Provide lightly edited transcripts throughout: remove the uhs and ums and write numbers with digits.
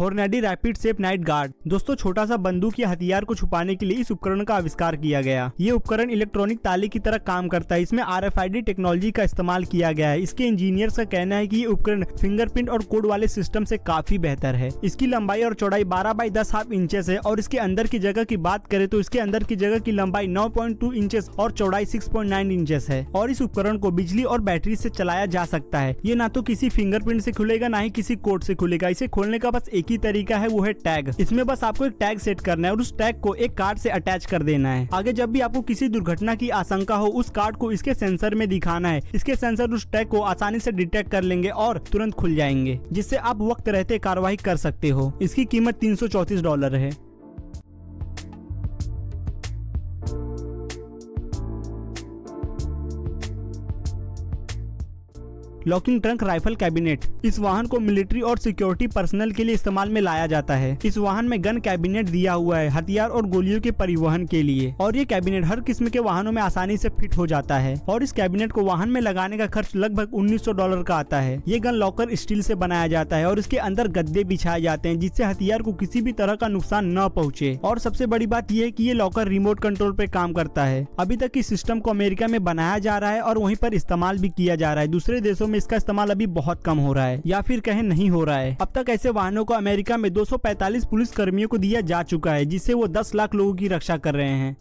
हॉर्नेडी rapid safe night guard. दोस्तों, छोटा सा बंदूक या हथियार को छुपाने के लिए इस उपकरण का आविष्कार किया गया। ये उपकरण इलेक्ट्रॉनिक ताले की तरह काम करता है। इसमें RFID टेक्नोलॉजी का इस्तेमाल किया गया है। इसके इंजीनियर्स का कहना है कि ये उपकरण फिंगरप्रिंट और कोड वाले सिस्टम से काफी बेहतर है। इसकी लंबाई और चौड़ाई 12 बाई 10 हाफ इंचेस है और इसके अंदर की जगह की बात करें तो इसके अंदर की जगह की लंबाई 9.2 इंचेस और चौड़ाई 6.9 इंचेस है। और इस उपकरण को बिजली और बैटरी से चलाया जा सकता है। ये ना तो किसी फिंगरप्रिंट से खुलेगा, ना ही किसी कोड से खुलेगा। इसे खोलने का बस एक ही तरीका है, वो है टैग। इसमें बस आपको एक टैग सेट करना है और उस टैग को एक कार्ड से अटैच कर देना है। आगे जब भी आपको किसी दुर्घटना की आशंका हो, उस कार्ड को इसके सेंसर में दिखाना है। इसके सेंसर उस टैग को आसानी से डिटेक्ट कर लेंगे और तुरंत खुल जाएंगे, जिससे आप वक्त रहते कार्रवाई कर सकते हो। इसकी कीमत $334 है। Locking trunk rifle cabinet. इस वाहन को मिलिट्री और सिक्योरिटी पर्सनल के लिए इस्तेमाल में लाया जाता है। इस वाहन में गन कैबिनेट दिया हुआ है, हथियार और गोलियों के परिवहन के लिए। और ये कैबिनेट हर किस्म के वाहनों में आसानी से फिट हो जाता है। और इस कैबिनेट को वाहन में लगाने का खर्च लगभग $1900 का आता है। ये गन लॉकर स्टील से बनाया जाता है और इसके अंदर गद्दे बिछाए जाते हैं, जिससे हथियार को किसी भी तरह का नुकसान न पहुँचे। और सबसे बड़ी बात यह है कि ये लॉकर रिमोट कंट्रोल पे काम करता है। अभी तक इस सिस्टम को अमेरिका में बनाया जा रहा है और वहीं पर इस्तेमाल भी किया जा रहा है। दूसरे देशों में इसका इस्तेमाल अभी बहुत कम हो रहा है, या फिर कहें नहीं हो रहा है। अब तक ऐसे वाहनों को अमेरिका में 245 पुलिस कर्मियों को दिया जा चुका है, जिससे वो 10 लाख लोगों की रक्षा कर रहे हैं।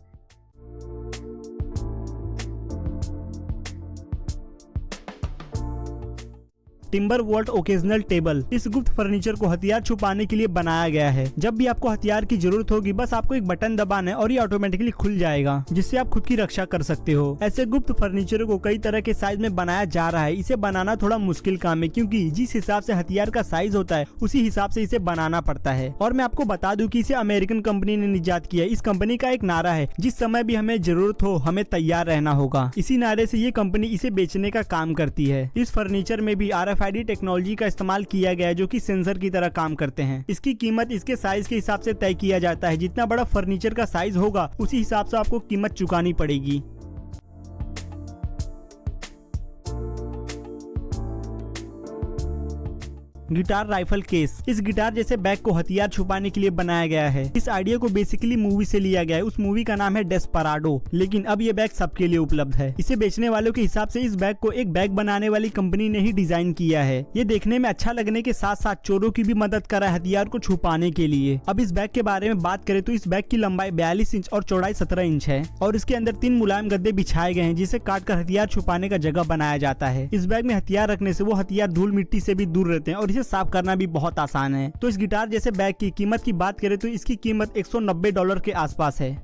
Timber vault occasional table. इस गुप्त फर्नीचर को हथियार छुपाने के लिए बनाया गया है। जब भी आपको हथियार की जरूरत होगी, बस आपको एक बटन दबाना है और ये ऑटोमेटिकली खुल जाएगा, जिससे आप खुद की रक्षा कर सकते हो। ऐसे गुप्त फर्नीचर को कई तरह के साइज में बनाया जा रहा है। इसे बनाना थोड़ा मुश्किल काम है, क्योंकि जिस हिसाब से हथियार का साइज होता है उसी हिसाब से इसे बनाना पड़ता है। और मैं आपको बता दूं कि इसे अमेरिकन कंपनी ने निजात किया है। इस कंपनी का एक नारा है, जिस समय भी हमें जरूरत हो हमें तैयार रहना होगा। इसी नारे से ये कंपनी इसे बेचने का काम करती है। इस फर्नीचर में भी RFID टेक्नोलॉजी का इस्तेमाल किया गया है, जो कि सेंसर की तरह काम करते हैं। इसकी कीमत इसके साइज के हिसाब से तय किया जाता है। जितना बड़ा फर्नीचर का साइज होगा, उसी हिसाब से आपको कीमत चुकानी पड़ेगी। Guitar rifle case. इस गिटार जैसे बैग को हथियार छुपाने के लिए बनाया गया है। इस आइडिया को बेसिकली मूवी से लिया गया है। उस मूवी का नाम है डेस्पराडो, लेकिन अब ये बैग सबके लिए उपलब्ध है। इसे बेचने वालों के हिसाब से इस बैग को एक बैग बनाने वाली कंपनी ने ही डिजाइन किया है। ये देखने में अच्छा लगने के साथ साथ चोरों की भी मदद कर रहा है हथियार को छुपाने के लिए। अब इस बैग के बारे में बात करें तो इस बैग की लंबाई 42 इंच और चौड़ाई 17 इंच है और इसके अंदर 3 मुलायम गद्दे बिछाए गए हैं, जिसे काट कर हथियार छुपाने का जगह बनाया जाता है। इस बैग में हथियार रखने से वो हथियार धूल मिट्टी से भी दूर रहते हैं और साफ करना भी बहुत आसान है। तो इस गिटार जैसे बैग की कीमत की बात करें तो इसकी कीमत $190 के आसपास है।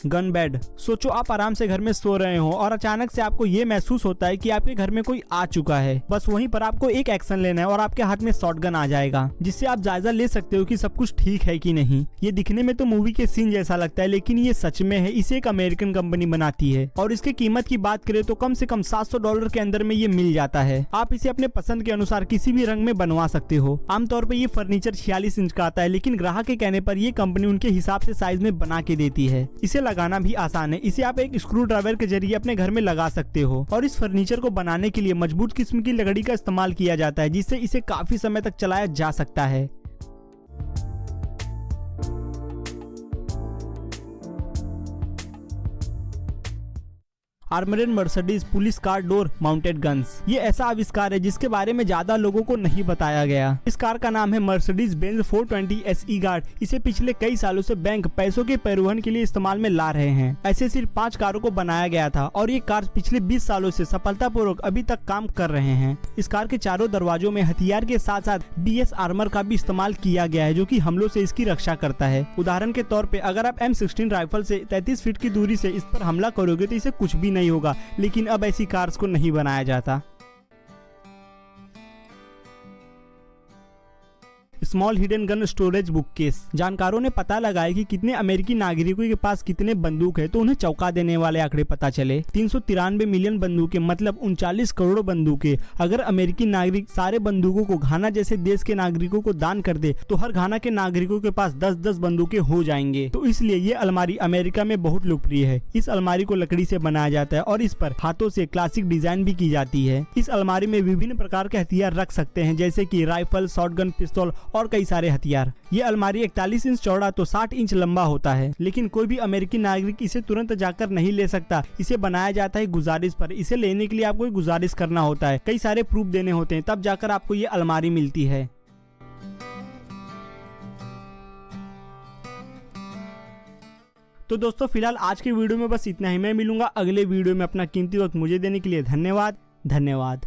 Gun bed. सोचो आप आराम से घर में सो रहे हो और अचानक से आपको ये महसूस होता है कि आपके घर में कोई आ चुका है। बस वहीं पर आपको एक एक्शन लेना है और आपके हाथ में शॉटगन आ जाएगा, जिससे आप जायजा ले सकते हो कि सब कुछ ठीक है कि नहीं। ये दिखने में तो मूवी के सीन जैसा लगता है, लेकिन ये सच में है। इसे एक अमेरिकन कंपनी बनाती है और इसकी कीमत की बात करें तो कम से कम $700 के अंदर में ये मिल जाता है। आप इसे अपने पसंद के अनुसार किसी भी रंग में बनवा सकते हो। आमतौर पर ये फर्नीचर 46 इंच का आता है, लेकिन ग्राहक के कहने पर ये कंपनी उनके हिसाब से साइज में बना के देती है। इसे लगाना भी आसान है। इसे आप एक स्क्रू ड्राइवर के जरिए अपने घर में लगा सकते हो। और इस फर्नीचर को बनाने के लिए मजबूत किस्म की लकड़ी का इस्तेमाल किया जाता है, जिससे इसे काफी समय तक चलाया जा सकता है। Armoured Mercedes police car door mounted guns. ये ऐसा आविष्कार है जिसके बारे में ज्यादा लोगों को नहीं बताया गया। इस कार का नाम है मर्सिडीज बेंज 420 SE गार्ड। इसे पिछले कई सालों से बैंक पैसों के परिवहन के लिए इस्तेमाल में ला रहे हैं। ऐसे सिर्फ 5 कारों को बनाया गया था और ये कार पिछले 20 सालों से सफलतापूर्वक अभी तक काम कर रहे हैं। इस कार के चारों दरवाजों में हथियार के साथ साथ BS आर्मर का भी इस्तेमाल किया गया है, जो कि हमलों से इसकी रक्षा करता है। उदाहरण के तौर पे अगर आप M16 राइफल से 33 फीट की दूरी से इस पर हमला करोगे तो इसे कुछ भी नहीं होगा, लेकिन अब ऐसी कार्स को नहीं बनाया जाता। Small hidden gun storage book case. जानकारों ने पता लगाया कि कितने अमेरिकी नागरिकों के पास कितने बंदूक है, तो उन्हें चौंका देने वाले आंकड़े पता चले। 393 मिलियन बंदूकें, मतलब 39 करोड़ बंदूकें। अगर अमेरिकी नागरिक सारे बंदूकों को घाना जैसे देश के नागरिकों को दान कर दे तो हर घाना के नागरिकों के पास 10-10 बंदूकें हो जाएंगे। तो इसलिए ये अलमारी अमेरिका में बहुत लोकप्रिय है। इस अलमारी को लकड़ी से बनाया जाता है और इस पर हाथों से क्लासिक डिजाइन भी की जाती है। इस अलमारी में विभिन्न प्रकार के हथियार रख सकते हैं, जैसे कि राइफल, शॉटगन, पिस्तौल और कई सारे हथियार। ये अलमारी 41 इंच चौड़ा तो 60 इंच लंबा होता है, लेकिन कोई भी अमेरिकी नागरिक इसे तुरंत जाकर नहीं ले सकता। इसे बनाया जाता है गुजारिश पर। इसे लेने के लिए आपको गुजारिश करना होता है, कई सारे प्रूफ देने होते हैं, तब जाकर आपको ये अलमारी मिलती है। तो दोस्तों फिलहाल आज के वीडियो में बस इतना ही। मैं मिलूंगा अगले वीडियो में। अपना कीमती वक्त मुझे देने के लिए धन्यवाद।